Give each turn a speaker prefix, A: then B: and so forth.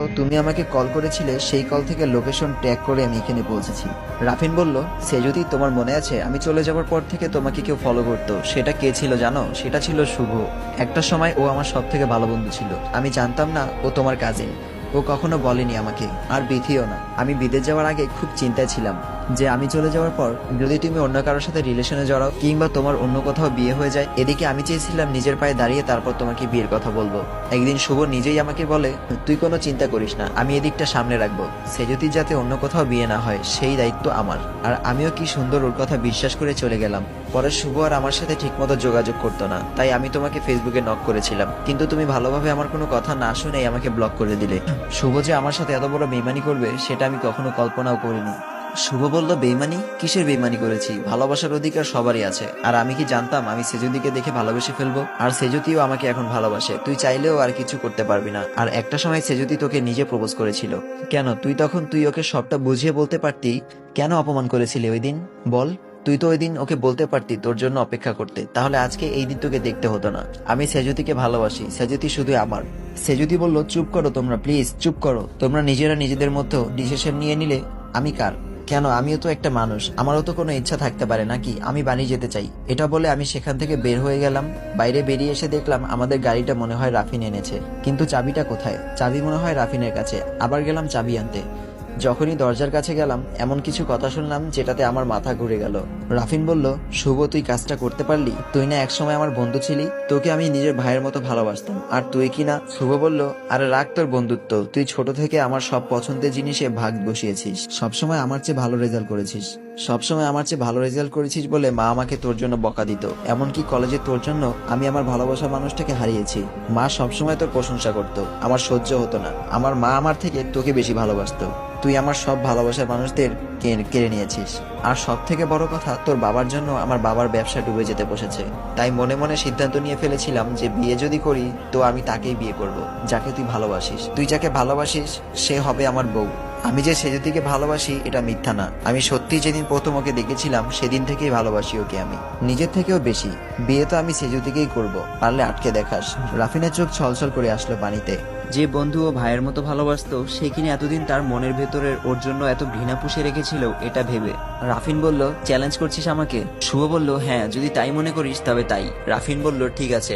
A: তো তুমি আমাকে কল করেছিলে, সেই কল থেকে লোকেশন ট্র্যাক করে আমি এখানে পৌঁছেছি। রাফিন বলল, সে যদি তোমার মনে আছে আমি চলে যাওয়ার পর থেকে তোমাকে কেউ ফলো করতো, সেটা কে ছিল জানো? সেটা ছিল শুভ। একটা সময় ও আমার সব থেকে ভালো বন্ধু ছিল। আমি জানতাম না ও তোমার কাজিন। ও কখনো বলেনি আমাকে, আর বিথিও না। আমি বিদেশ যাওয়ার আগে খুব চিন্তায় ছিলাম যে আমি চলে যাওয়ার পর যদি তুমি অন্য কারোর সাথে রিলেশনে জড়াও কিংবা তোমার অন্য কোথাও বিয়ে হয়ে যায়। এদিকে আমি চেয়েছিলাম নিজের পায়ে দাঁড়িয়ে তারপর তোমাকে বিয়ের কথা বলবো। একদিন শুভ নিজেই আমাকে বলে, তুই কোনো চিন্তা করিস না, আমি এদিকটা সামনে রাখবো। সে যদি যাতে অন্য কোথাও বিয়ে না হয় সেই দায়িত্ব আমার। আর আমিও কি সুন্দর ওর কথা বিশ্বাস করে চলে গেলাম। পরে শুভ আর আমার সাথে ঠিকমতো যোগাযোগ করতো না, তাই আমি তোমাকে ফেসবুকে নক করেছিলাম, কিন্তু তুমি ভালোভাবে আমার কোনো কথা না শুনেই আমাকে ব্লক করে দিলে। শুভ যে আমার সাথে এত বড় বেইমানি করবে সেটা আমি কখনো কল্পনাও করিনি। শুভ বলল, বেইমানি? কিসের বেইমানি করেছি? ভালোবাসার অধিকার সবারই আছে। আর আমি কি জানতাম আমি সেজুদিকে দেখে ভালোবেসে ফেলবো? আর সেজুতিও আমাকে এখন ভালোবাসে। তুই চাইলেও আর কিছু করতে পারবি না। আর একটা সময় সেজুতি তোকে নিজে প্রপোজ করেছিল। কেন? তুই ওকে সবটা বুঝিয়ে বলতে পারতি। কেন অপমান করেছিলি ওই দিন? বল। তুই তো ওই দিন ওকে বলতে পারতি তোর জন্য অপেক্ষা করতে, তাহলে আজকে এই দিন তোকে দেখতে হতো না। আমি সেজুতিকে ভালোবাসি, সেজুতি শুধু আমার। সেজুতি বলল, চুপ করো তোমরা, প্লিজ চুপ করো। তোমরা নিজেরা নিজেদের মধ্যে ডিসিশন নিয়ে নিলে আমি কার? কেন? আমিও তো একটা মানুষ, আমারও তো কোনো ইচ্ছা থাকতে পারে নাকি? আমি বাড়ি যেতে চাই। এটা বলে আমি সেখান থেকে বের হয়ে গেলাম। বাইরে বেরিয়ে এসে দেখলাম আমাদের গাড়িটা মনে হয় রাফিন এনেছে, কিন্তু চাবিটা কোথায়? চাবি মনে হয় রাফিনের কাছে। আবার গেলাম চাবি আনতে। যখনই দরজার কাছে গেলাম এমন কিছু কথা শুনলাম যেটাতে আমার মাথা ঘুরে গেল। রাফিন বলল, শুভ তুই কাজটা করতে পারলি? তুই না একসময় আমার বন্ধু ছিলি, তোকে আমি নিজের ভাইয়ের মতো ভালোবাসতাম, আর তুই কি না? শুভ বলল, আরে রাখ তোর বন্ধুত্ব। তুই ছোট থেকে আমার সব পছন্দের জিনিসে ভাগ বসিয়েছিস, সবসময় আমার চেয়ে ভালো রেজাল্ট করেছিস। সবসময় আমার চেয়ে ভালো রেজাল্ট করেছিস বলে মা আমাকে তোর জন্য বকা দিত। এমনকি কলেজে তোর জন্য আমি আমার ভালোবাসার মানুষটাকে হারিয়েছি। মা সবসময় তোর প্রশংসা করত, আমার সহ্য হতো না। আমার মা আমার থেকে তোকে বেশি ভালোবাসতো। তুই আমার সব ভালোবাসার মানুষদের কেড়ে নিয়েছিস। আর সব থেকে বড় কথা, তোর বাবার জন্য আমার বাবার ব্যবসা ডুবে যেতে বসেছে। তাই মনে মনে সিদ্ধান্ত নিয়ে ফেলেছিলাম যে বিয়ে যদি করি তো আমি তাকেই বিয়ে করব, যাকে তুই ভালোবাসিস। তুই যাকে ভালোবাসিস সে হবে আমার বউ। আমি যে সেজুতিকে ভালোবাসি এটা মিথ্যা না। আমি সত্যি যেদিন প্রথম ওকে দেখেছিলাম সেদিন থেকেই ভালোবাসি ওকে আমি, নিজের থেকেও বেশি। বিয়ে তো আমি সেজুতিকেই করব, পারলে আটকে দেখাস। রাফিনের চোখ ছলছল করে আসলো পানিতে।
B: যে বন্ধু ও ভাইয়ের মতো ভালোবাসতো সে কিনা এতদিন তার মনের ভেতরের ওর জন্য এত ঘৃণা পুষে রেখেছিল এটা ভেবে। রাফিন বলল, চ্যালেঞ্জ করছিস আমাকে? শুভ বলল, হ্যাঁ, যদি তাই মনে করিস তবে তাই। রাফিন বলল, ঠিক আছে।